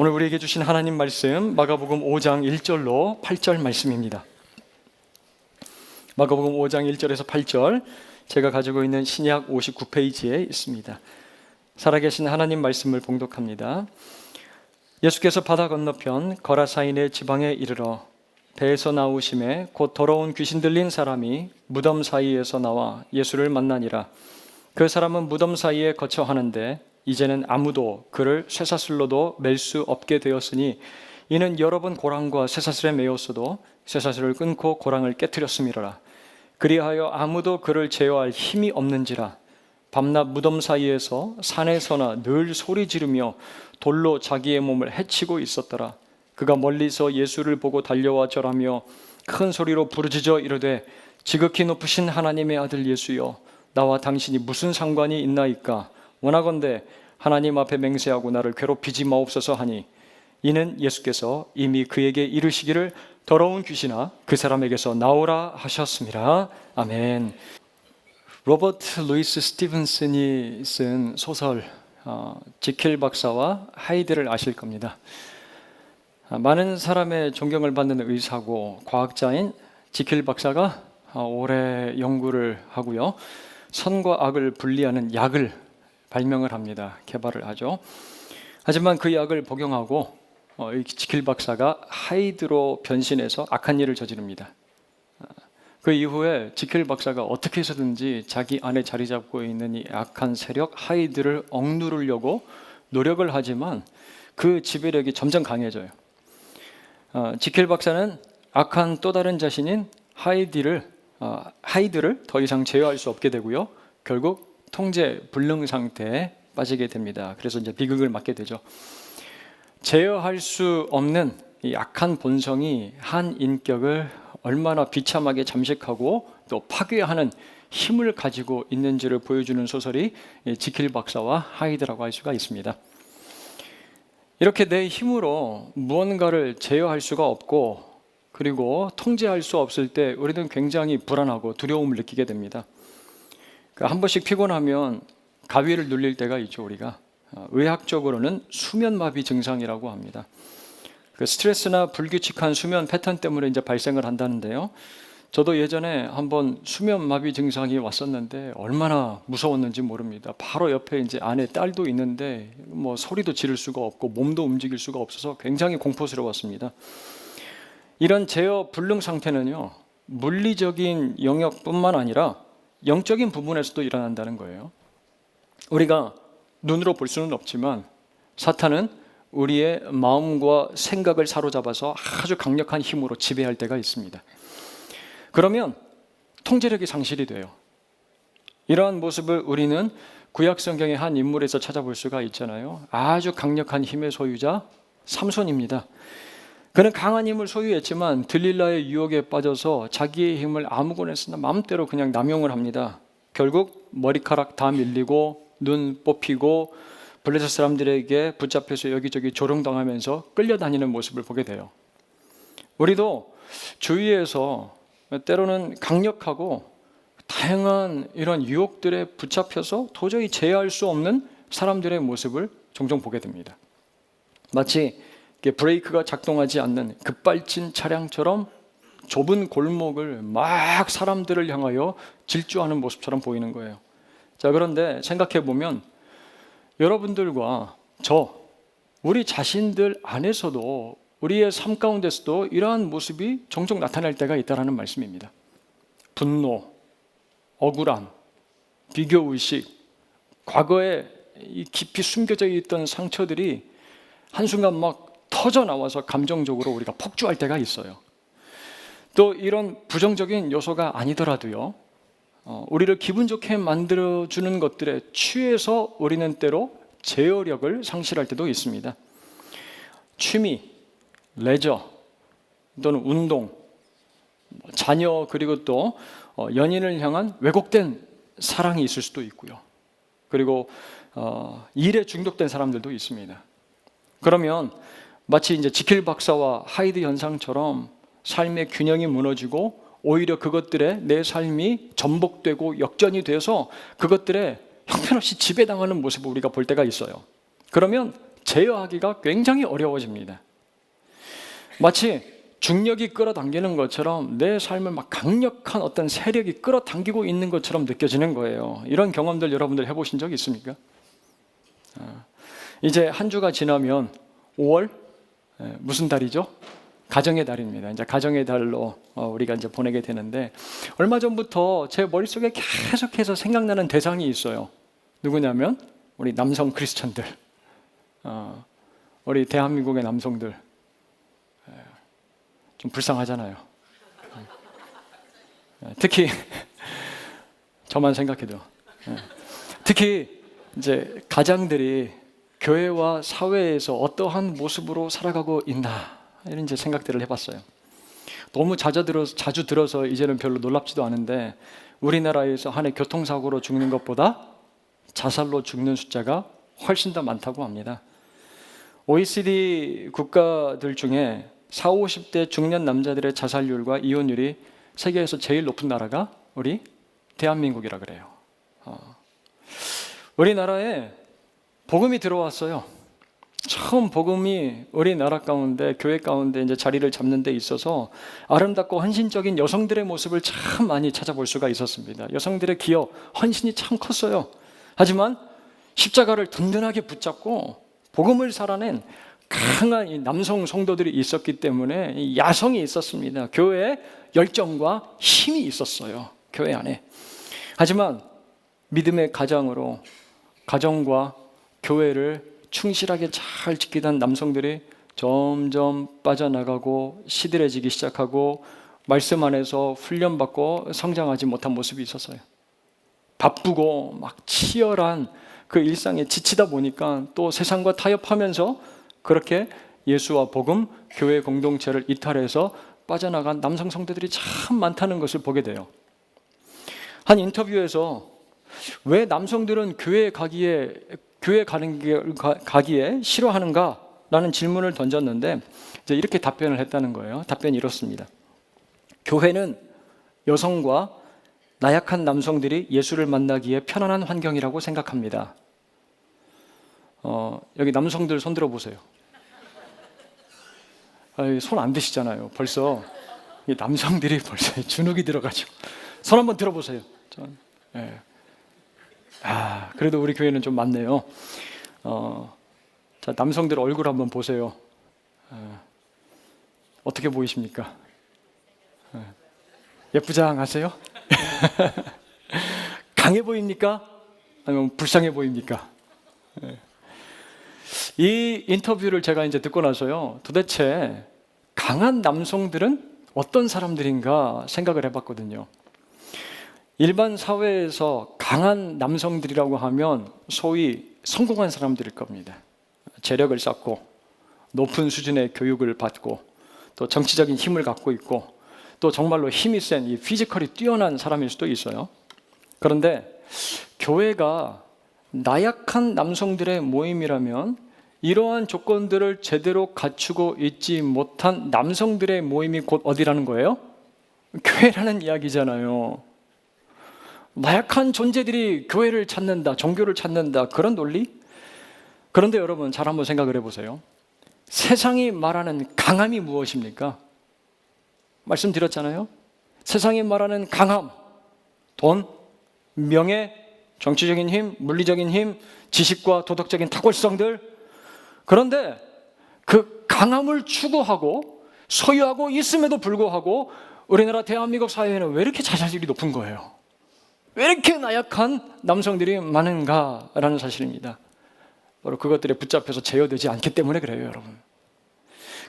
오늘 우리에게 주신 하나님 말씀 마가복음 5장 1절로 8절 말씀입니다. 마가복음 5장 1절에서 8절, 제가 가지고 있는 신약 59페이지에 있습니다. 살아계신 하나님 말씀을 봉독합니다. 예수께서 바다 건너편 거라사인의 지방에 이르러 배에서 나오심에 곧 더러운 귀신 들린 사람이 무덤 사이에서 나와 예수를 만나니라. 그 사람은 무덤 사이에 거처 하는데 이제는 아무도 그를 쇠사슬로도 맬 수 없게 되었으니 이는 여러 번 고랑과 쇠사슬에 매었어도 쇠사슬을 끊고 고랑을 깨뜨렸음이로라. 그리하여 아무도 그를 제어할 힘이 없는지라. 밤낮 무덤 사이에서 산에서나 늘 소리 지르며 돌로 자기의 몸을 해치고 있었더라. 그가 멀리서 예수를 보고 달려와 절하며 큰 소리로 부르짖어 이르되 지극히 높으신 하나님의 아들 예수여, 나와 당신이 무슨 상관이 있나이까? 원하건대 하나님 앞에 맹세하고 나를 괴롭히지 마옵소서 하니, 이는 예수께서 이미 그에게 이르시기를 더러운 귀신아 그 사람에게서 나오라 하셨습니다. 아멘. 로버트 루이스 스티븐슨이 쓴 소설 지킬 박사와 하이드를 아실 겁니다. 많은 사람의 존경을 받는 의사고 과학자인 지킬 박사가 오래 연구를 하고요, 선과 악을 분리하는 약을 발명을 합니다. 개발을 하죠. 하지만 그 약을 복용하고 지킬 박사가 하이드로 변신해서 악한 일을 저지릅니다. 그 이후에 지킬 박사가 어떻게 해서든지 자기 안에 자리 잡고 있는 이 악한 세력 하이드를 억누르려고 노력을 하지만 그 지배력이 점점 강해져요. 지킬 박사는 악한 또 다른 자신인 하이드를 더 이상 제어할 수 없게 되고요, 결국 통제 불능 상태에 빠지게 됩니다. 그래서 이제 비극을 맞게 되죠. 제어할 수 없는 이 악한 본성이 한 인격을 얼마나 비참하게 잠식하고 또 파괴하는 힘을 가지고 있는지를 보여주는 소설이 지킬 박사와 하이드라고 할 수가 있습니다. 이렇게 내 힘으로 무언가를 제어할 수가 없고 그리고 통제할 수 없을 때 우리는 굉장히 불안하고 두려움을 느끼게 됩니다. 한 번씩 피곤하면 가위를 눌릴 때가 있죠. 우리가 의학적으로는 수면마비 증상이라고 합니다. 스트레스나 불규칙한 수면 패턴 때문에 이제 발생을 한다는데요, 저도 예전에 한번 수면마비 증상이 왔었는데 얼마나 무서웠는지 모릅니다. 바로 옆에 이제 아내 딸도 있는데 뭐 소리도 지를 수가 없고 몸도 움직일 수가 없어서 굉장히 공포스러웠습니다. 이런 제어 불능 상태는요, 물리적인 영역뿐만 아니라 영적인 부분에서도 일어난다는 거예요. 우리가 눈으로 볼 수는 없지만 사탄은 우리의 마음과 생각을 사로잡아서 아주 강력한 힘으로 지배할 때가 있습니다. 그러면 통제력이 상실이 돼요. 이러한 모습을 우리는 구약 성경의 한 인물에서 찾아볼 수가 있잖아요. 아주 강력한 힘의 소유자 삼손입니다. 그는 강한 힘을 소유했지만 들릴라의 유혹에 빠져서 자기의 힘을 아무거나 쓰나 마음대로 그냥 남용을 합니다. 결국 머리카락 다 밀리고 눈 뽑히고 블레셋 사람들에게 붙잡혀서 여기저기 조롱당하면서 끌려다니는 모습을 보게 돼요. 우리도 주위에서 때로는 강력하고 다양한 이런 유혹들에 붙잡혀서 도저히 제어할 수 없는 사람들의 모습을 종종 보게 됩니다. 마치 브레이크가 작동하지 않는 급발진 차량처럼 좁은 골목을 막 사람들을 향하여 질주하는 모습처럼 보이는 거예요. 자, 그런데 생각해 보면 여러분들과 우리 자신들 안에서도 우리의 삶 가운데서도 이러한 모습이 종종 나타날 때가 있다는 말씀입니다. 분노, 억울함, 비교의식, 과거에 깊이 숨겨져 있던 상처들이 한순간 막 터져 나와서 감정적으로 우리가 폭주할 때가 있어요. 또 이런 부정적인 요소가 아니더라도요, 우리를 기분 좋게 만들어주는 것들에 취해서 우리는 때로 제어력을 상실할 때도 있습니다. 취미, 레저 또는 운동, 자녀 그리고 또 연인을 향한 왜곡된 사랑이 있을 수도 있고요. 그리고 일에 중독된 사람들도 있습니다. 그러면 마치 이제 지킬 박사와 하이드 현상처럼 삶의 균형이 무너지고 오히려 그것들에 내 삶이 전복되고 역전이 돼서 그것들에 형편없이 지배당하는 모습을 우리가 볼 때가 있어요. 그러면 제어하기가 굉장히 어려워집니다. 마치 중력이 끌어당기는 것처럼 내 삶을 막 강력한 어떤 세력이 끌어당기고 있는 것처럼 느껴지는 거예요. 이런 경험들 여러분들 해보신 적 있습니까? 이제 한 주가 지나면 5월 무슨 달이죠? 가정의 달입니다. 이제 가정의 달로 우리가 이제 보내게 되는데, 얼마 전부터 제 머릿속에 계속해서 생각나는 대상이 있어요. 누구냐면 우리 남성 크리스천들, 우리 대한민국의 남성들. 좀 불쌍하잖아요. 특히 저만 생각해도 특히 이제 가장들이 교회와 사회에서 어떠한 모습으로 살아가고 있나, 이런 이제 생각들을 해봤어요. 너무 자주 들어서 이제는 별로 놀랍지도 않은데, 우리나라에서 한 해 교통사고로 죽는 것보다 자살로 죽는 숫자가 훨씬 더 많다고 합니다. OECD 국가들 중에 40, 50대 중년 남자들의 자살률과 이혼율이 세계에서 제일 높은 나라가 우리 대한민국이라 그래요. 우리나라에 복음이 들어왔어요. 처음 복음이 우리나라 가운데, 교회 가운데 이제 자리를 잡는 데 있어서 아름답고 헌신적인 여성들의 모습을 참 많이 찾아볼 수가 있었습니다. 여성들의 기여, 헌신이 참 컸어요. 하지만 십자가를 든든하게 붙잡고 복음을 살아낸 강한 이 남성 성도들이 있었기 때문에 이 야성이 있었습니다. 교회에 열정과 힘이 있었어요, 교회 안에. 하지만 믿음의 가장으로 가정과 교회를 충실하게 잘 지키던 남성들이 점점 빠져나가고 시들해지기 시작하고 말씀 안에서 훈련받고 성장하지 못한 모습이 있었어요. 바쁘고 막 치열한 그 일상에 지치다 보니까 또 세상과 타협하면서 그렇게 예수와 복음, 교회 공동체를 이탈해서 빠져나간 남성 성도들이 참 많다는 것을 보게 돼요. 한 인터뷰에서 왜 남성들은 교회에 가기에 싫어하는가라는 질문을 던졌는데, 이제 이렇게 답변을 했다는 거예요. 답변이 이렇습니다. 교회는 여성과 나약한 남성들이 예수를 만나기에 편안한 환경이라고 생각합니다. 여기 남성들 손 들어보세요. 손 안 드시잖아요. 벌써 남성들이 벌써 주눅이 들어가지고 손 한번 들어보세요. 그래도 우리 교회는 좀 많네요. 자, 남성들 얼굴 한번 보세요. 어떻게 보이십니까? 예쁘장하세요? 강해 보입니까? 아니면 불쌍해 보입니까? 이 인터뷰를 제가 이제 듣고 나서요, 도대체 강한 남성들은 어떤 사람들인가 생각을 해봤거든요. 일반 사회에서 강한 남성들이라고 하면 소위 성공한 사람들일 겁니다. 재력을 쌓고 높은 수준의 교육을 받고 또 정치적인 힘을 갖고 있고 또 정말로 힘이 센 이 피지컬이 뛰어난 사람일 수도 있어요. 그런데 교회가 나약한 남성들의 모임이라면 이러한 조건들을 제대로 갖추고 있지 못한 남성들의 모임이 곧 어디라는 거예요? 교회라는 이야기잖아요. 나약한 존재들이 교회를 찾는다, 종교를 찾는다, 그런 논리? 그런데 여러분 잘 한번 생각을 해보세요. 세상이 말하는 강함이 무엇입니까? 말씀드렸잖아요. 세상이 말하는 강함, 돈, 명예, 정치적인 힘, 물리적인 힘, 지식과 도덕적인 탁월성들. 그런데 그 강함을 추구하고 소유하고 있음에도 불구하고 우리나라 대한민국 사회에는 왜 이렇게 자살률이 높은 거예요? 왜 이렇게 나약한 남성들이 많은가라는 사실입니다. 바로 그것들에 붙잡혀서 제어되지 않기 때문에 그래요, 여러분.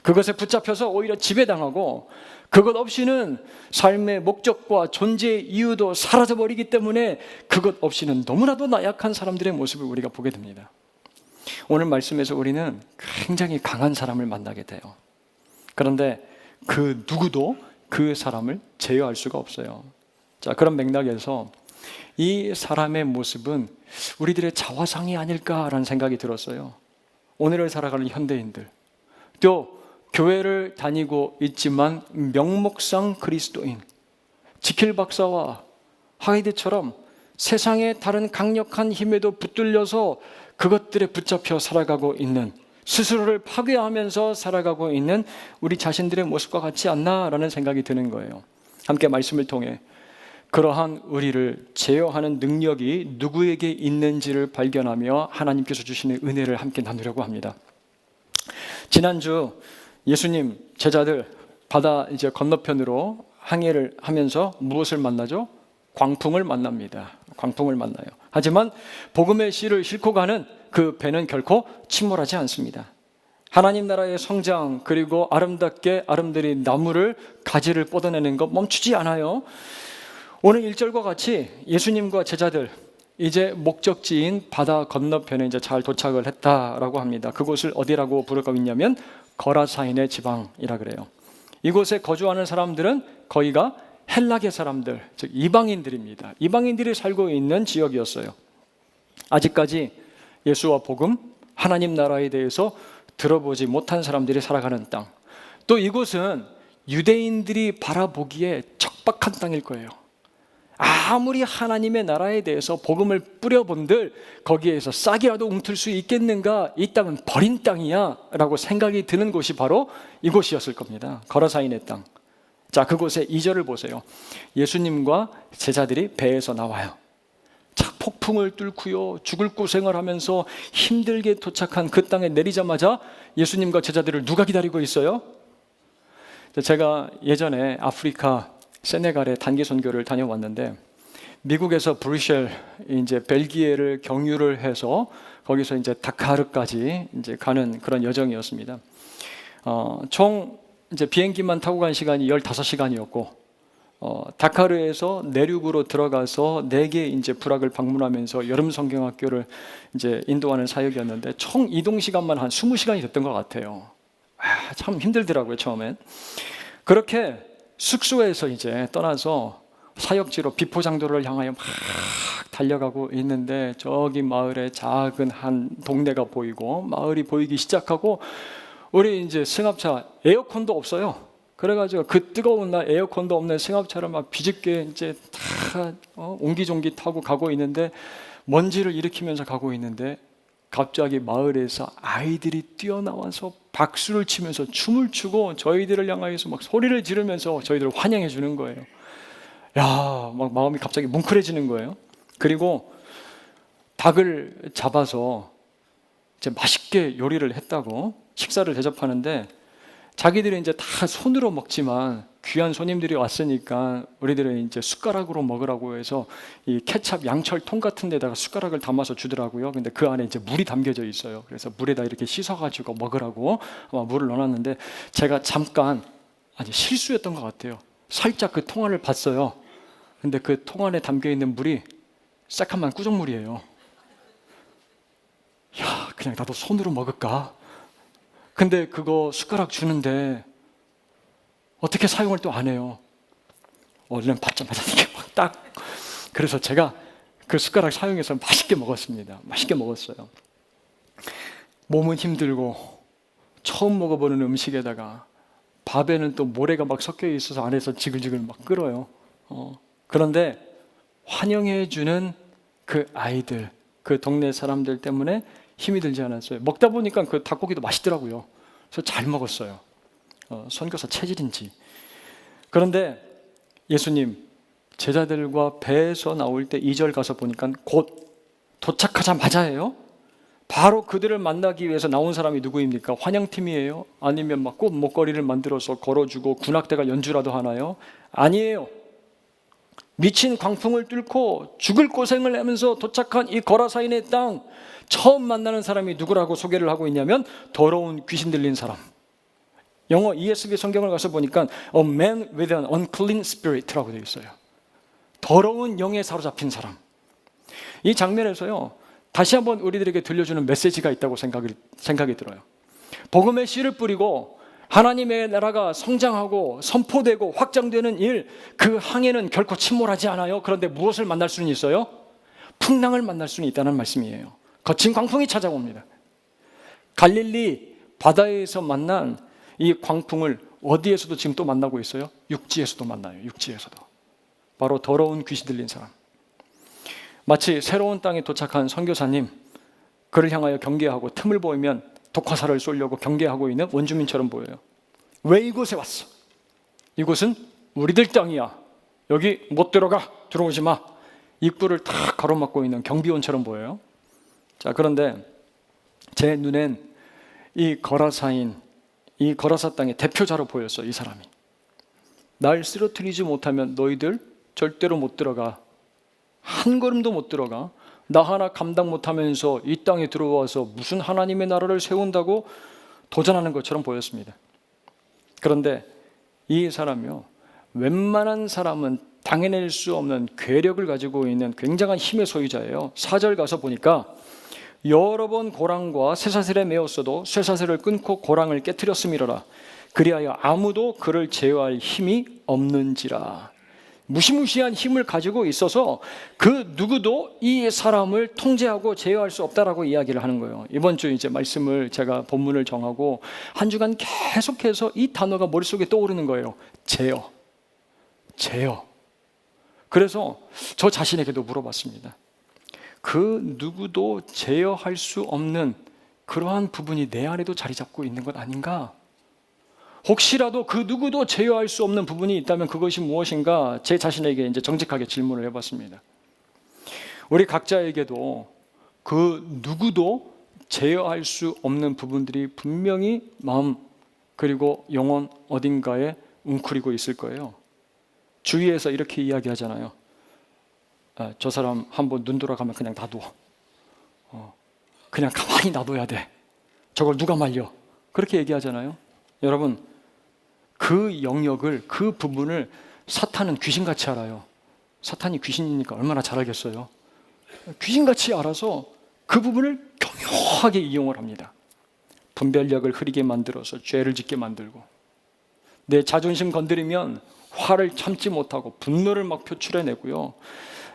그것에 붙잡혀서 오히려 지배당하고 그것 없이는 삶의 목적과 존재의 이유도 사라져버리기 때문에 그것 없이는 너무나도 나약한 사람들의 모습을 우리가 보게 됩니다. 오늘 말씀에서 우리는 굉장히 강한 사람을 만나게 돼요. 그런데 그 누구도 그 사람을 제어할 수가 없어요. 자, 그런 맥락에서 이 사람의 모습은 우리들의 자화상이 아닐까라는 생각이 들었어요. 오늘을 살아가는 현대인들, 또 교회를 다니고 있지만 명목상 그리스도인, 지킬 박사와 하이드처럼 세상의 다른 강력한 힘에도 붙들려서 그것들에 붙잡혀 살아가고 있는 스스로를 파괴하면서 살아가고 있는 우리 자신들의 모습과 같지 않나라는 생각이 드는 거예요. 함께 말씀을 통해 그러한 우리를 제어하는 능력이 누구에게 있는지를 발견하며 하나님께서 주시는 은혜를 함께 나누려고 합니다. 지난주 예수님 제자들 바다 이제 건너편으로 항해를 하면서 무엇을 만나죠? 광풍을 만납니다. 광풍을 만나요. 하지만 복음의 씨를 싣고 가는 그 배는 결코 침몰하지 않습니다. 하나님 나라의 성장 그리고 아름답게 아름드린 나무를 가지를 뻗어내는 것 멈추지 않아요. 오늘 1절과 같이 예수님과 제자들 이제 목적지인 바다 건너편에 이제 잘 도착을 했다라고 합니다. 그곳을 어디라고 부르고 있냐면 거라사인의 지방이라 그래요. 이곳에 거주하는 사람들은 거의가 헬라계 사람들, 즉 이방인들입니다. 이방인들이 살고 있는 지역이었어요. 아직까지 예수와 복음, 하나님 나라에 대해서 들어보지 못한 사람들이 살아가는 땅. 또 이곳은 유대인들이 바라보기에 척박한 땅일 거예요. 아무리 하나님의 나라에 대해서 복음을 뿌려본들 거기에서 싹이라도 웅틀 수 있겠는가? 이 땅은 버린 땅이야 라고 생각이 드는 곳이 바로 이곳이었을 겁니다. 거라사인의 땅. 자, 그곳의 2절을 보세요. 예수님과 제자들이 배에서 나와요. 자, 폭풍을 뚫고요 죽을 고생을 하면서 힘들게 도착한 그 땅에 내리자마자 예수님과 제자들을 누가 기다리고 있어요? 제가 예전에 아프리카 세네갈에 단기 선교를 다녀왔는데 미국에서 브뤼셀 이제 벨기에를 경유를 해서 거기서 이제 다카르까지 이제 가는 그런 여정이었습니다. 총 이제 비행기만 타고 간 시간이 15시간이었고 다카르에서 내륙으로 들어가서 4개 이제 부락을 방문하면서 여름 성경학교를 이제 인도하는 사역이었는데 총 이동 시간만 한 20시간이 됐던 것 같아요. 참 힘들더라고요, 처음엔. 그렇게 숙소에서 이제 떠나서 사역지로 비포장도를 향하여 막 달려가고 있는데 저기 마을에 작은 한 동네가 보이고 마을이 보이기 시작하고 우리 이제 승합차 에어컨도 없어요. 그래가지고 그 뜨거운 날 에어컨도 없는 승합차를 막 비집게 이제 다 옹기종기 타고 가고 있는데 먼지를 일으키면서 가고 있는데 갑자기 마을에서 아이들이 뛰어나와서 박수를 치면서 춤을 추고 저희들을 향하여서 막 소리를 지르면서 저희들을 환영해 주는 거예요. 야, 막 마음이 갑자기 뭉클해지는 거예요. 그리고 닭을 잡아서 이제 맛있게 요리를 했다고 식사를 대접하는데 자기들이 이제 다 손으로 먹지만 귀한 손님들이 왔으니까 우리들은 이제 숟가락으로 먹으라고 해서 이 케찹 양철통 같은 데다가 숟가락을 담아서 주더라고요. 근데 그 안에 이제 물이 담겨져 있어요. 그래서 물에다 이렇게 씻어가지고 먹으라고 아마 물을 넣어놨는데 제가 잠깐 실수였던 것 같아요. 살짝 그 통 안을 봤어요. 근데 그 통 안에 담겨있는 물이 새카만 꾸정물이에요. 야, 그냥 나도 손으로 먹을까? 근데 그거 숟가락 주는데 어떻게 사용을 또 안 해요? 얼른 받자마자 이렇게 막 딱. 그래서 제가 그 숟가락 사용해서 맛있게 먹었습니다. 맛있게 먹었어요. 몸은 힘들고 처음 먹어보는 음식에다가 밥에는 또 모래가 막 섞여 있어서 안에서 지글지글 막 끓어요. 그런데 환영해주는 그 아이들, 그 동네 사람들 때문에 힘이 들지 않았어요. 먹다 보니까 그 닭고기도 맛있더라고요. 그래서 잘 먹었어요. 선교사 체질인지. 그런데 예수님 제자들과 배에서 나올 때 2절 가서 보니까 곧 도착하자마자예요. 바로 그들을 만나기 위해서 나온 사람이 누구입니까? 환영팀이에요? 아니면 막 꽃 목걸이를 만들어서 걸어주고 군악대가 연주라도 하나요? 아니에요. 미친 광풍을 뚫고 죽을 고생을 하면서 도착한 이 거라사인의 땅, 처음 만나는 사람이 누구라고 소개를 하고 있냐면 더러운 귀신 들린 사람. 영어 ESV 성경을 가서 보니까 A man with an unclean spirit라고 되어 있어요. 더러운 영에 사로잡힌 사람. 이 장면에서요, 다시 한번 우리들에게 들려주는 메시지가 있다고 생각이 들어요. 복음의 씨를 뿌리고 하나님의 나라가 성장하고 선포되고 확장되는 일, 그 항해는 결코 침몰하지 않아요. 그런데 무엇을 만날 수는 있어요? 풍랑을 만날 수는 있다는 말씀이에요. 거친 광풍이 찾아옵니다. 갈릴리 바다에서 만난 이 광풍을 어디에서도 지금 또 만나고 있어요? 육지에서도 만나요. 육지에서도. 바로 더러운 귀신 들린 사람. 마치 새로운 땅에 도착한 선교사님, 그를 향하여 경계하고 틈을 보이면 독화살을 쏘려고 경계하고 있는 원주민처럼 보여요. 왜 이곳에 왔어? 이곳은 우리들 땅이야. 여기 못 들어가. 들어오지 마. 입구를 탁 가로막고 있는 경비원처럼 보여요. 자, 그런데 제 눈엔 이 거라사인, 이 거라사 땅의 대표자로 보였어, 이 사람이. 날 쓰러뜨리지 못하면 너희들 절대로 못 들어가. 한 걸음도 못 들어가. 나 하나 감당 못하면서 이 땅에 들어와서 무슨 하나님의 나라를 세운다고 도전하는 것처럼 보였습니다. 그런데 이 사람이요, 웬만한 사람은 당해낼 수 없는 괴력을 가지고 있는 굉장한 힘의 소유자예요. 4절 가서 보니까 여러 번 고랑과 쇠사슬에 매었어도 쇠사슬을 끊고 고랑을 깨뜨렸음이로라. 그리하여 아무도 그를 제어할 힘이 없는지라. 무시무시한 힘을 가지고 있어서 그 누구도 이 사람을 통제하고 제어할 수 없다라고 이야기를 하는 거예요. 이번 주 이제 말씀을 제가 본문을 정하고 한 주간 계속해서 이 단어가 머릿속에 떠오르는 거예요. 제어. 제어. 그래서 저 자신에게도 물어봤습니다. 그 누구도 제어할 수 없는 그러한 부분이 내 안에도 자리 잡고 있는 것 아닌가? 혹시라도 그 누구도 제어할 수 없는 부분이 있다면 그것이 무엇인가? 제 자신에게 이제 정직하게 질문을 해봤습니다. 우리 각자에게도 그 누구도 제어할 수 없는 부분들이 분명히 마음 그리고 영혼 어딘가에 웅크리고 있을 거예요. 주위에서 이렇게 이야기하잖아요. 저 사람 한번 눈 돌아가면 그냥 놔둬. 그냥 가만히 놔둬야 돼. 저걸 누가 말려? 그렇게 얘기하잖아요. 여러분, 그 영역을, 그 부분을 사탄은 귀신같이 알아요. 사탄이 귀신이니까 얼마나 잘 알겠어요. 귀신같이 알아서 그 부분을 교묘하게 이용을 합니다. 분별력을 흐리게 만들어서 죄를 짓게 만들고, 내 자존심 건드리면 화를 참지 못하고 분노를 막 표출해내고요.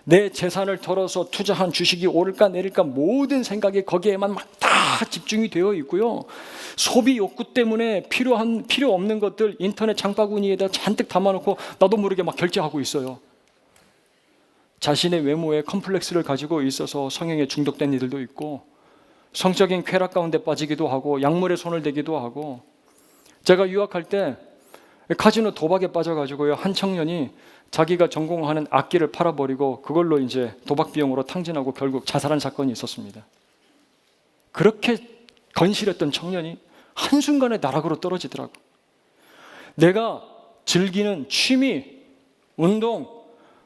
내 재산을 털어서 투자한 주식이 오를까 내릴까 모든 생각이 거기에만 막 다 집중이 되어 있고요. 소비 욕구 때문에 필요 없는 것들 인터넷 장바구니에다 잔뜩 담아놓고 나도 모르게 막 결제하고 있어요. 자신의 외모에 컴플렉스를 가지고 있어서 성형에 중독된 이들도 있고, 성적인 쾌락 가운데 빠지기도 하고, 약물에 손을 대기도 하고. 제가 유학할 때 카지노 도박에 빠져가지고요, 한 청년이 자기가 전공하는 악기를 팔아버리고 그걸로 이제 도박 비용으로 탕진하고 결국 자살한 사건이 있었습니다. 그렇게 건실했던 청년이 한순간에 나락으로 떨어지더라고. 내가 즐기는 취미, 운동,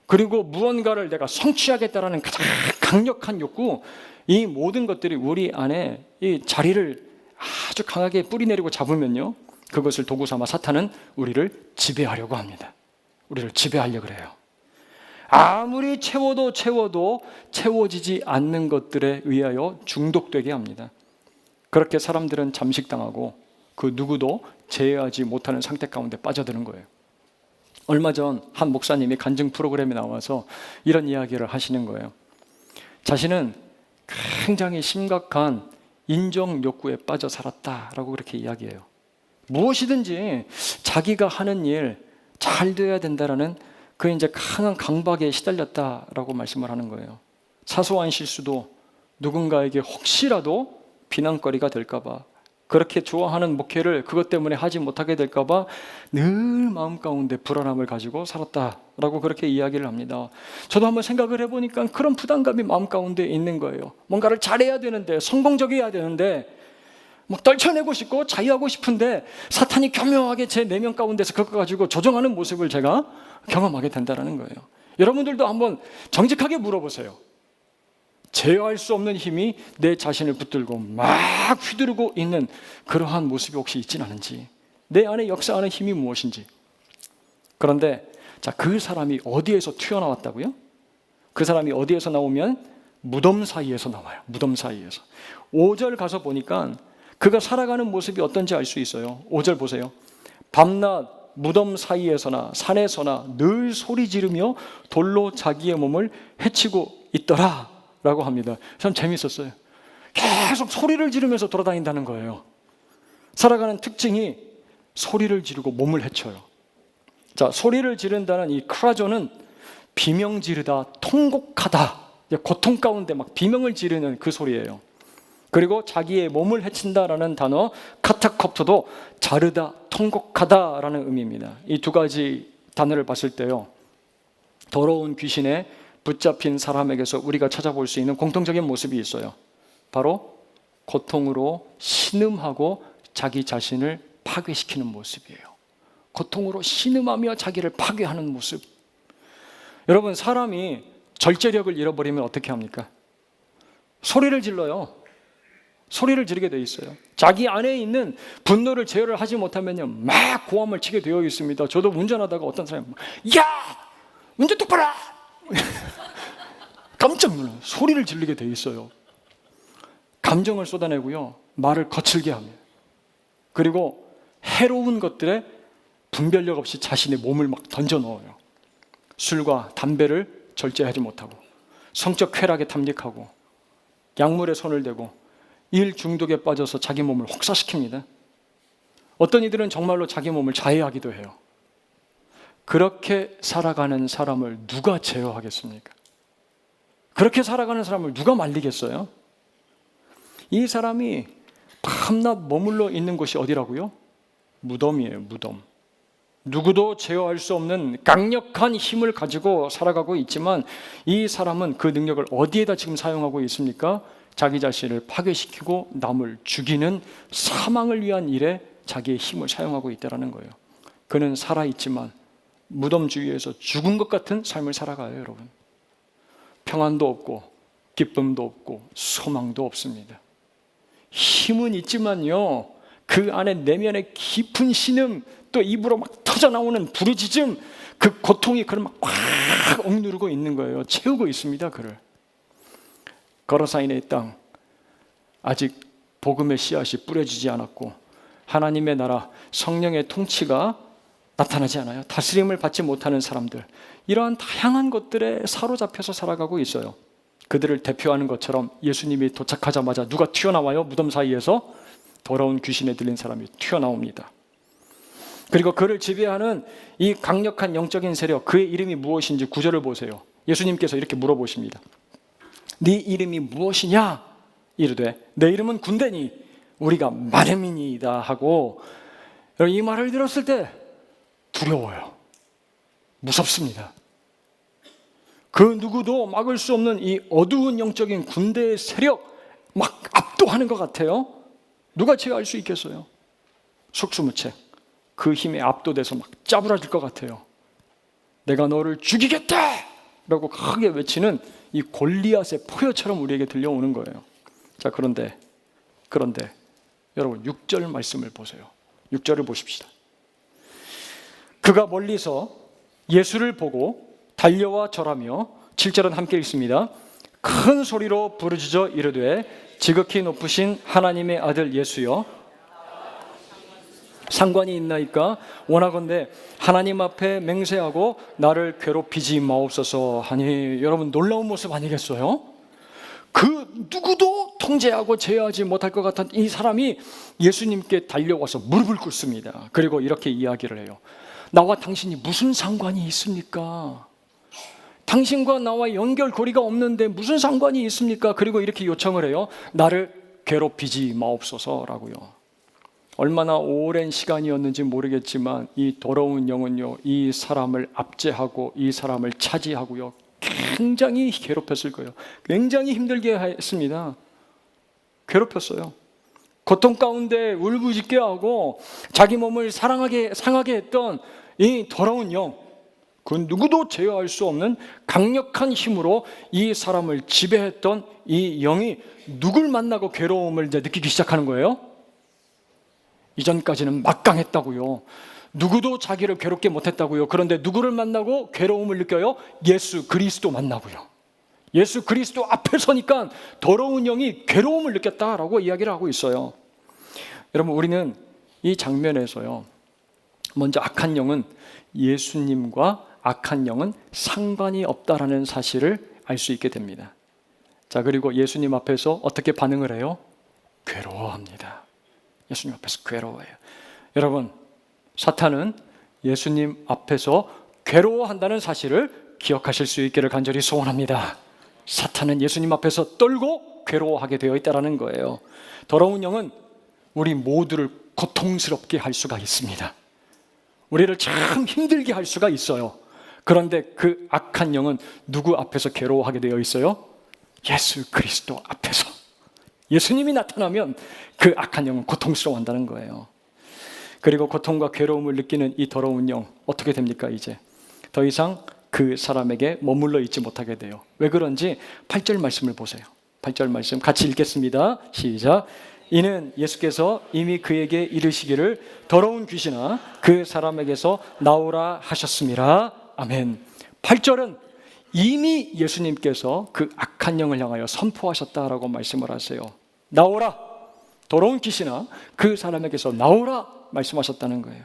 그리고 무언가를 내가 성취하겠다라는 가장 강력한 욕구, 이 모든 것들이 우리 안에 이 자리를 아주 강하게 뿌리내리고 잡으면요, 그것을 도구 삼아 사탄은 우리를 지배하려고 합니다. 우리를 지배하려고 그래요. 아무리 채워도 채워지지 않는 것들에 의하여 중독되게 합니다. 그렇게 사람들은 잠식당하고 그 누구도 제어하지 못하는 상태 가운데 빠져드는 거예요. 얼마 전 한 목사님이 간증 프로그램에 나와서 이런 이야기를 하시는 거예요. 자신은 굉장히 심각한 인정 욕구에 빠져 살았다라고 그렇게 이야기해요. 무엇이든지 자기가 하는 일 잘 돼야 된다라는 그 이제 강한 강박에 시달렸다라고 말씀을 하는 거예요. 사소한 실수도 누군가에게 혹시라도 비난거리가 될까봐, 그렇게 좋아하는 목회를 그것 때문에 하지 못하게 될까봐 늘 마음 가운데 불안함을 가지고 살았다라고 그렇게 이야기를 합니다. 저도 한번 생각을 해보니까 그런 부담감이 마음 가운데 있는 거예요. 뭔가를 잘해야 되는데, 성공적이어야 되는데, 막 떨쳐내고 싶고 자유하고 싶은데 사탄이 교묘하게 제 내면 가운데서 그거 가지고 조정하는 모습을 제가 경험하게 된다는 거예요. 여러분들도 한번 정직하게 물어보세요. 제어할 수 없는 힘이 내 자신을 붙들고 막 휘두르고 있는 그러한 모습이 혹시 있진 않은지, 내 안에 역사하는 힘이 무엇인지. 그런데 그 사람이 어디에서 튀어나왔다고요? 그 사람이 어디에서 나오면 무덤 사이에서 나와요. 무덤 사이에서. 5절 가서 보니까 그가 살아가는 모습이 어떤지 알 수 있어요. 5절 보세요. 밤낮 무덤 사이에서나 산에서나 늘 소리 지르며 돌로 자기의 몸을 해치고 있더라 라고 합니다. 참 재밌었어요. 계속 소리를 지르면서 돌아다닌다는 거예요. 살아가는 특징이 소리를 지르고 몸을 해쳐요. 자, 소리를 지른다는 이 크라조는 비명 지르다, 통곡하다, 고통 가운데 막 비명을 지르는 그 소리예요. 그리고 자기의 몸을 해친다라는 단어 카타콥토도 자르다, 통곡하다라는 의미입니다. 이 두 가지 단어를 봤을 때요, 더러운 귀신에 붙잡힌 사람에게서 우리가 찾아볼 수 있는 공통적인 모습이 있어요. 바로 고통으로 신음하고 자기 자신을 파괴시키는 모습이에요. 고통으로 신음하며 자기를 파괴하는 모습. 여러분, 사람이 절제력을 잃어버리면 어떻게 합니까? 소리를 질러요. 소리를 지르게 돼 있어요. 자기 안에 있는 분노를 제어를 하지 못하면요, 막 고함을 치게 되어 있습니다. 저도 운전하다가 어떤 사람이 야! 운전 똑바로! 깜짝 놀라요. 소리를 지르게 돼 있어요. 감정을 쏟아내고요, 말을 거칠게 합니다. 그리고 해로운 것들에 분별력 없이 자신의 몸을 막 던져 넣어요. 술과 담배를 절제하지 못하고, 성적 쾌락에 탐닉하고, 약물에 손을 대고, 일 중독에 빠져서 자기 몸을 혹사시킵니다. 어떤 이들은 정말로 자기 몸을 자해하기도 해요. 그렇게 살아가는 사람을 누가 제어하겠습니까? 그렇게 살아가는 사람을 누가 말리겠어요? 이 사람이 밤낮 머물러 있는 곳이 어디라고요? 무덤이에요, 무덤. 누구도 제어할 수 없는 강력한 힘을 가지고 살아가고 있지만, 이 사람은 그 능력을 어디에다 지금 사용하고 있습니까? 자기 자신을 파괴시키고 남을 죽이는 사망을 위한 일에 자기의 힘을 사용하고 있다는 거예요. 그는 살아있지만 무덤 주위에서 죽은 것 같은 삶을 살아가요, 여러분. 평안도 없고 기쁨도 없고 소망도 없습니다. 힘은 있지만요, 그 안에 내면의 깊은 신음, 또 입으로 막 터져나오는 부르짖음, 그 고통이 그를 막 확 억누르고 있는 거예요. 채우고 있습니다, 그를. 거라사인의 땅, 아직 복음의 씨앗이 뿌려지지 않았고 하나님의 나라, 성령의 통치가 나타나지 않아요. 다스림을 받지 못하는 사람들, 이러한 다양한 것들에 사로잡혀서 살아가고 있어요. 그들을 대표하는 것처럼 예수님이 도착하자마자 누가 튀어나와요? 무덤 사이에서 더러운 귀신에 들린 사람이 튀어나옵니다. 그리고 그를 지배하는 이 강력한 영적인 세력, 그의 이름이 무엇인지 구절을 보세요. 예수님께서 이렇게 물어보십니다. 네 이름이 무엇이냐? 이르되 내 이름은 군대니 우리가 마름이니이다 하고, 이 말을 들었을 때 두려워요. 무섭습니다. 그 누구도 막을 수 없는 이 어두운 영적인 군대의 세력, 막 압도하는 것 같아요. 누가 제어할 수 있겠어요? 속수무책, 그 힘에 압도돼서 막 짜부라질 것 같아요. 내가 너를 죽이겠다! 라고 크게 외치는 이 골리앗의 포효처럼 우리에게 들려오는 거예요. 자, 그런데 여러분 6절 말씀을 보세요. 6절을 보십시다. 그가 멀리서 예수를 보고 달려와 절하며, 7절은 함께 읽습니다. 큰 소리로 부르짖어 이르되 지극히 높으신 하나님의 아들 예수여, 상관이 있나이까? 원하건대 하나님 앞에 맹세하고 나를 괴롭히지 마옵소서 하니. 여러분, 놀라운 모습 아니겠어요? 그 누구도 통제하고 제어하지 못할 것 같은 이 사람이 예수님께 달려와서 무릎을 꿇습니다. 그리고 이렇게 이야기를 해요. 나와 당신이 무슨 상관이 있습니까? 당신과 나와 연결고리가 없는데 무슨 상관이 있습니까? 그리고 이렇게 요청을 해요. 나를 괴롭히지 마옵소서라고요. 얼마나 오랜 시간이었는지 모르겠지만 이 더러운 영은요, 이 사람을 압제하고 이 사람을 차지하고요, 굉장히 괴롭혔을 거예요. 굉장히 힘들게 했습니다. 괴롭혔어요. 고통 가운데 울부짖게 하고 자기 몸을 상하게 했던 이 더러운 영, 그 누구도 제어할 수 없는 강력한 힘으로 이 사람을 지배했던 이 영이 누굴 만나고 괴로움을 이제 느끼기 시작하는 거예요? 이전까지는 막강했다고요. 누구도 자기를 괴롭게 못했다고요. 그런데 누구를 만나고 괴로움을 느껴요? 예수 그리스도 만나고요. 예수 그리스도 앞에 서니까 더러운 영이 괴로움을 느꼈다라고 이야기를 하고 있어요. 여러분, 우리는 이 장면에서요, 먼저 악한 영은 예수님과 악한 영은 상관이 없다라는 사실을 알 수 있게 됩니다. 자, 그리고 예수님 앞에서 어떻게 반응을 해요? 괴로워합니다. 예수님 앞에서 괴로워해요. 여러분, 사탄은 예수님 앞에서 괴로워한다는 사실을 기억하실 수 있기를 간절히 소원합니다. 사탄은 예수님 앞에서 떨고 괴로워하게 되어 있다는 거예요. 더러운 영은 우리 모두를 고통스럽게 할 수가 있습니다. 우리를 참 힘들게 할 수가 있어요. 그런데 그 악한 영은 누구 앞에서 괴로워하게 되어 있어요? 예수 그리스도 앞에서. 예수님이 나타나면 그 악한 영은 고통스러워한다는 거예요. 그리고 고통과 괴로움을 느끼는 이 더러운 영, 어떻게 됩니까? 이제 더 이상 그 사람에게 머물러 있지 못하게 돼요. 왜 그런지 8절 말씀을 보세요. 8절 말씀 같이 읽겠습니다. 시작. 이는 예수께서 이미 그에게 이르시기를 더러운 귀신아 그 사람에게서 나오라 하셨음이라. 아멘. 8절은 이미 예수님께서 그 악한 영을 향하여 선포하셨다라고 말씀을 하세요. 나오라, 더러운 귀신아 그 사람에게서 나오라 말씀하셨다는 거예요.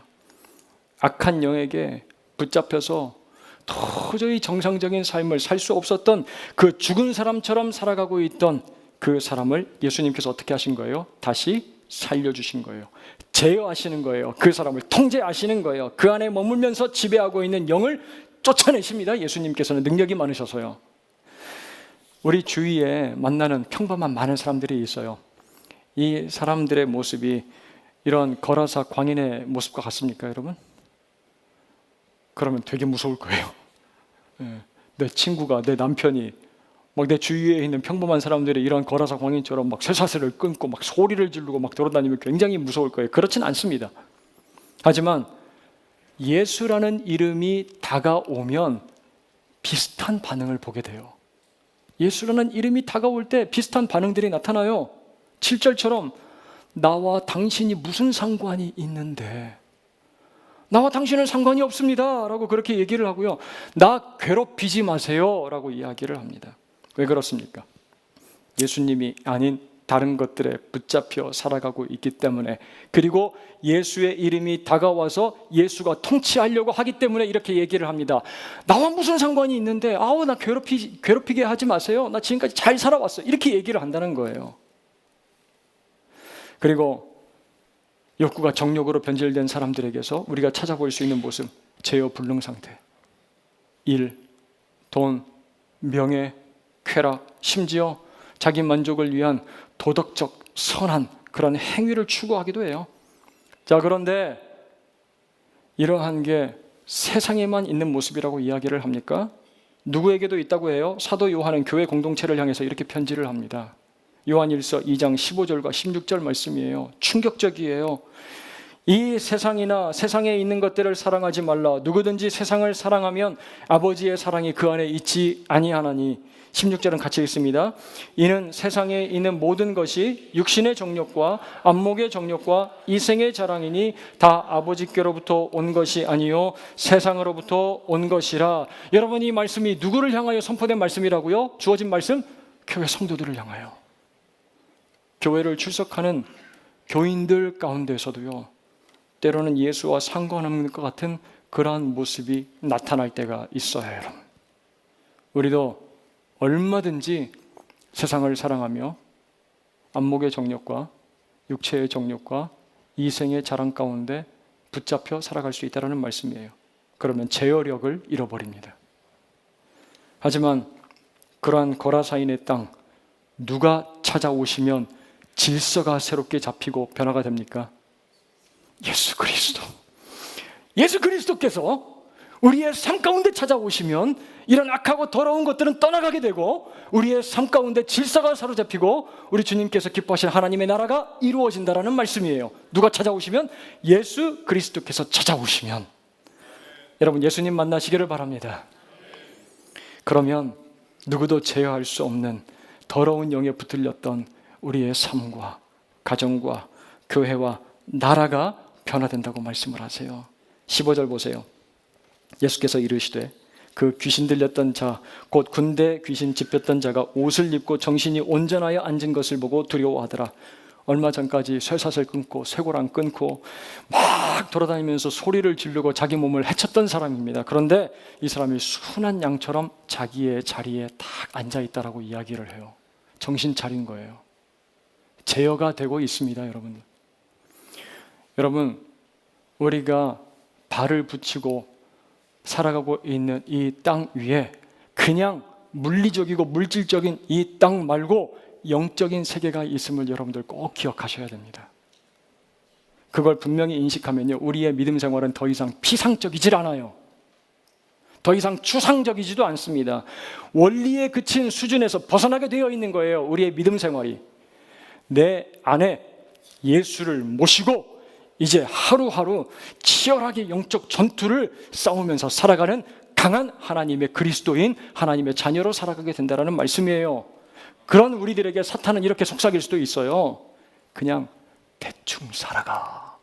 악한 영에게 붙잡혀서 도저히 정상적인 삶을 살 수 없었던 그 죽은 사람처럼 살아가고 있던 그 사람을 예수님께서 어떻게 하신 거예요? 다시 살려주신 거예요. 제어하시는 거예요. 그 사람을 통제하시는 거예요. 그 안에 머물면서 지배하고 있는 영을 쫓아내십니다. 예수님께서는 능력이 많으셔서요. 우리 주위에 만나는 평범한 많은 사람들이 있어요. 이 사람들의 모습이 이런 거라사 광인의 모습과 같습니까, 여러분? 그러면 되게 무서울 거예요. 내 친구가, 내 남편이 막 내 주위에 있는 평범한 사람들이 이런 거라사 광인처럼 막 쇠사슬을 끊고 막 소리를 지르고 막 돌아다니면 굉장히 무서울 거예요. 그렇진 않습니다. 하지만 예수라는 이름이 다가오면 비슷한 반응을 보게 돼요. 예수라는 이름이 다가올 때 비슷한 반응들이 나타나요. 7절처럼 나와 당신이 무슨 상관이 있는데, 나와 당신은 상관이 없습니다 라고 그렇게 얘기를 하고요. 나 괴롭히지 마세요 라고 이야기를 합니다. 왜 그렇습니까? 예수님이 아닌 다른 것들에 붙잡혀 살아가고 있기 때문에, 그리고 예수의 이름이 다가와서 예수가 통치하려고 하기 때문에 이렇게 얘기를 합니다. 나와 무슨 상관이 있는데 아우 나 괴롭히게 하지 마세요. 나 지금까지 잘 살아왔어. 이렇게 얘기를 한다는 거예요. 그리고 욕구가 정욕으로 변질된 사람들에게서 우리가 찾아볼 수 있는 모습, 제어 불능 상태, 일, 돈, 명예, 쾌락, 심지어 자기 만족을 위한 도덕적 선한 그런 행위를 추구하기도 해요. 자, 그런데 이러한 게 세상에만 있는 모습이라고 이야기를 합니까? 누구에게도 있다고 해요. 사도 요한은 교회 공동체를 향해서 이렇게 편지를 합니다. 요한일서 2장 15절과 16절 말씀이에요. 충격적이에요. 이 세상이나 세상에 있는 것들을 사랑하지 말라. 누구든지 세상을 사랑하면 아버지의 사랑이 그 안에 있지 아니하나니. 16절은 같이 읽습니다. 이는 세상에 있는 모든 것이 육신의 정욕과 안목의 정욕과 이생의 자랑이니 다 아버지께로부터 온 것이 아니요 세상으로부터 온 것이라. 여러분, 이 말씀이 누구를 향하여 선포된 말씀이라고요? 주어진 말씀? 교회 성도들을 향하여. 교회를 출석하는 교인들 가운데서도요, 때로는 예수와 상관없는 것 같은 그러한 모습이 나타날 때가 있어요. 여러분, 우리도 얼마든지 세상을 사랑하며 안목의 정욕과 육체의 정욕과 이생의 자랑 가운데 붙잡혀 살아갈 수 있다는 말씀이에요. 그러면 제어력을 잃어버립니다. 하지만 그러한 거라사인의 땅, 누가 찾아오시면 질서가 새롭게 잡히고 변화가 됩니까? 예수 그리스도. 예수 그리스도께서 우리의 삶 가운데 찾아오시면 이런 악하고 더러운 것들은 떠나가게 되고 우리의 삶 가운데 질서가 사로잡히고 우리 주님께서 기뻐하시는 하나님의 나라가 이루어진다라는 말씀이에요. 누가 찾아오시면? 예수 그리스도께서 찾아오시면. 여러분, 예수님 만나시기를 바랍니다. 그러면 누구도 제어할 수 없는 더러운 영에 붙들렸던 우리의 삶과 가정과 교회와 나라가 변화된다고 말씀을 하세요. 15절 보세요. 예수께서 이르시되 그 귀신 들렸던 자, 곧 군대 귀신 집혔던 자가 옷을 입고 정신이 온전하여 앉은 것을 보고 두려워하더라. 얼마 전까지 쇠사슬 끊고 쇠고랑 끊고 막 돌아다니면서 소리를 지르고 자기 몸을 해쳤던 사람입니다. 그런데 이 사람이 순한 양처럼 자기의 자리에 딱 앉아있다라고 이야기를 해요. 정신 차린 거예요. 제어가 되고 있습니다, 여러분. 여러분, 우리가 발을 붙이고 살아가고 있는 이 땅 위에 그냥 물리적이고 물질적인 이 땅 말고 영적인 세계가 있음을 여러분들 꼭 기억하셔야 됩니다. 그걸 분명히 인식하면요, 우리의 믿음 생활은 더 이상 피상적이질 않아요. 더 이상 추상적이지도 않습니다. 원리에 그친 수준에서 벗어나게 되어 있는 거예요. 우리의 믿음 생활이. 내 안에 예수를 모시고 이제 하루하루 치열하게 영적 전투를 싸우면서 살아가는 강한 하나님의 그리스도인, 하나님의 자녀로 살아가게 된다는 말씀이에요. 그런 우리들에게 사탄은 이렇게 속삭일 수도 있어요. 그냥 대충 살아가.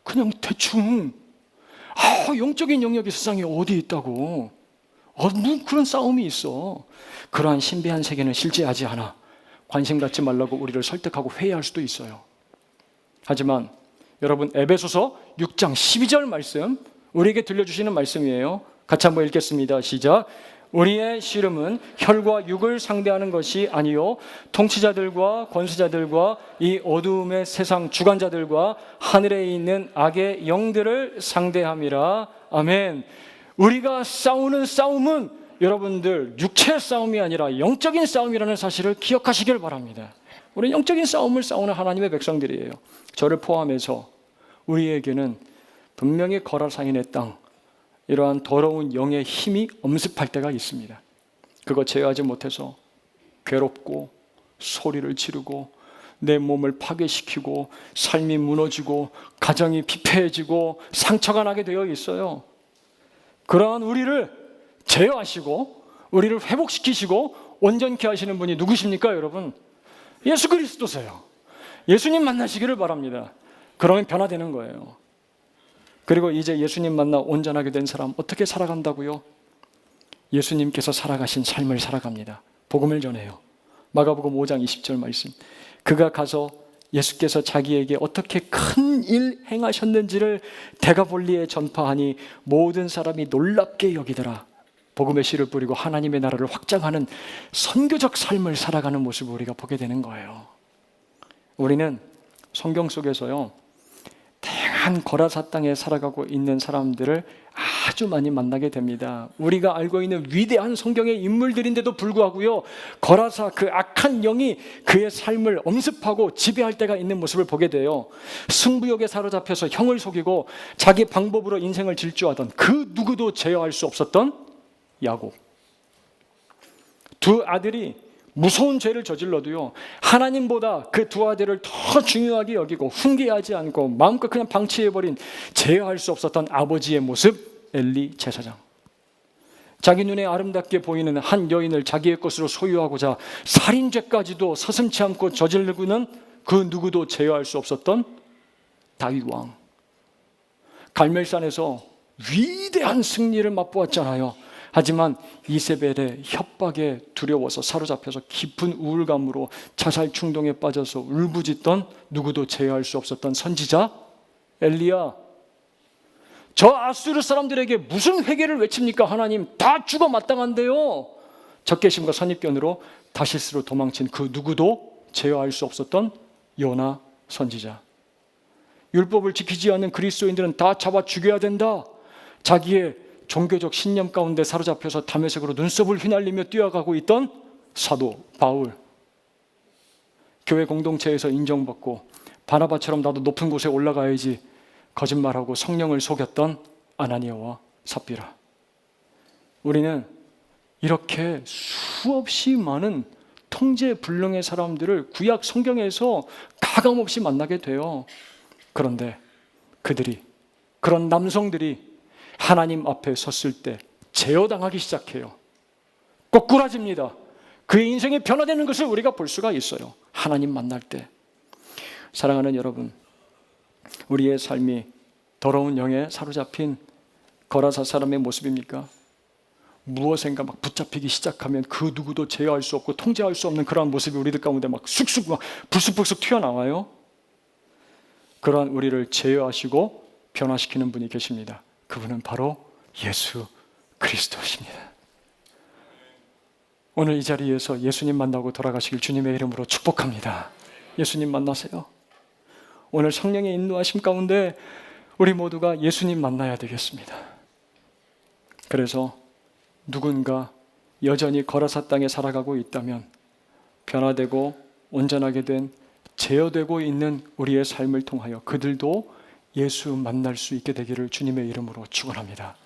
그냥 대충. 영적인 영역이 세상에 어디 있다고. 뭐 그런 싸움이 있어. 그러한 신비한 세계는 실제하지 않아. 관심 갖지 말라고 우리를 설득하고 회의할 수도 있어요. 하지만 여러분, 에베소서 6장 12절 말씀, 우리에게 들려주시는 말씀이에요. 같이 한번 읽겠습니다. 시작. 우리의 씨름은 혈과 육을 상대하는 것이 아니요 통치자들과 권세자들과 이 어두움의 세상 주관자들과 하늘에 있는 악의 영들을 상대함이라. 아멘. 우리가 싸우는 싸움은 여러분들 육체의 싸움이 아니라 영적인 싸움이라는 사실을 기억하시길 바랍니다. 우리는 영적인 싸움을 싸우는 하나님의 백성들이에요. 저를 포함해서 우리에게는 분명히 거라사인의 땅, 이러한 더러운 영의 힘이 엄습할 때가 있습니다. 그거 제어하지 못해서 괴롭고 소리를 지르고 내 몸을 파괴시키고 삶이 무너지고 가정이 피폐해지고 상처가 나게 되어 있어요. 그러한 우리를 제어하시고 우리를 회복시키시고 온전케 하시는 분이 누구십니까, 여러분? 예수 그리스도세요. 예수님 만나시기를 바랍니다. 그러면 변화되는 거예요. 그리고 이제 예수님 만나 온전하게 된 사람 어떻게 살아간다고요? 예수님께서 살아가신 삶을 살아갑니다. 복음을 전해요. 마가복음 5장 20절 말씀. 그가 가서 예수께서 자기에게 어떻게 큰 일 행하셨는지를 데가볼리에 전파하니 모든 사람이 놀랍게 여기더라. 복음의 씨를 뿌리고 하나님의 나라를 확장하는 선교적 삶을 살아가는 모습을 우리가 보게 되는 거예요. 우리는 성경 속에서요, 다양한 거라사 땅에 살아가고 있는 사람들을 아주 많이 만나게 됩니다. 우리가 알고 있는 위대한 성경의 인물들인데도 불구하고요, 거라사 그 악한 영이 그의 삶을 엄습하고 지배할 때가 있는 모습을 보게 돼요. 승부욕에 사로잡혀서 형을 속이고 자기 방법으로 인생을 질주하던 그 누구도 제어할 수 없었던 야곱. 두 아들이 무서운 죄를 저질러도요, 하나님보다 그 두 아들을 더 중요하게 여기고 훈계하지 않고 마음껏 그냥 방치해버린 제어할 수 없었던 아버지의 모습, 엘리 제사장. 자기 눈에 아름답게 보이는 한 여인을 자기의 것으로 소유하고자 살인죄까지도 서슴지 않고 저지르고는 그 누구도 제어할 수 없었던 다윗 왕. 갈멜산에서 위대한 승리를 맛보았잖아요. 하지만 이세벨의 협박에 두려워서 사로잡혀서 깊은 우울감으로 자살 충동에 빠져서 울부짖던 누구도 제어할 수 없었던 선지자 엘리야. 저 아수르 사람들에게 무슨 회개를 외칩니까? 하나님, 다 죽어 마땅한데요. 적개심과 선입견으로 다시스로 도망친 그 누구도 제어할 수 없었던 요나 선지자. 율법을 지키지 않는 그리스도인들은 다 잡아 죽여야 된다. 자기의 종교적 신념 가운데 사로잡혀서 담에색으로 눈썹을 휘날리며 뛰어가고 있던 사도 바울. 교회 공동체에서 인정받고 바나바처럼 나도 높은 곳에 올라가야지 거짓말하고 성령을 속였던 아나니아와 삽비라. 우리는 이렇게 수없이 많은 통제불능의 사람들을 구약 성경에서 가감없이 만나게 돼요. 그런데 그런 남성들이 하나님 앞에 섰을 때 제어당하기 시작해요. 꼬꾸라집니다. 그의 인생이 변화되는 것을 우리가 볼 수가 있어요. 하나님 만날 때. 사랑하는 여러분, 우리의 삶이 더러운 영에 사로잡힌 거라사 사람의 모습입니까? 무엇인가 막 붙잡히기 시작하면 그 누구도 제어할 수 없고 통제할 수 없는 그러한 모습이 우리들 가운데 막 쑥쑥 막 불쑥불쑥 튀어나와요. 그러한 우리를 제어하시고 변화시키는 분이 계십니다. 그분은 바로 예수 그리스도십니다. 오늘 이 자리에서 예수님 만나고 돌아가시길 주님의 이름으로 축복합니다. 예수님 만나세요. 오늘 성령의 인도하심 가운데 우리 모두가 예수님 만나야 되겠습니다. 그래서 누군가 여전히 거라사 땅에 살아가고 있다면 변화되고 온전하게 된 제어되고 있는 우리의 삶을 통하여 그들도 예수 만날 수 있게 되기를 주님의 이름으로 축원합니다.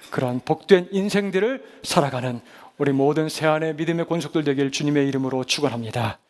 그러한 복된 인생들을 살아가는 우리 모든 새안의 믿음의 권속들 되길 주님의 이름으로 축원합니다.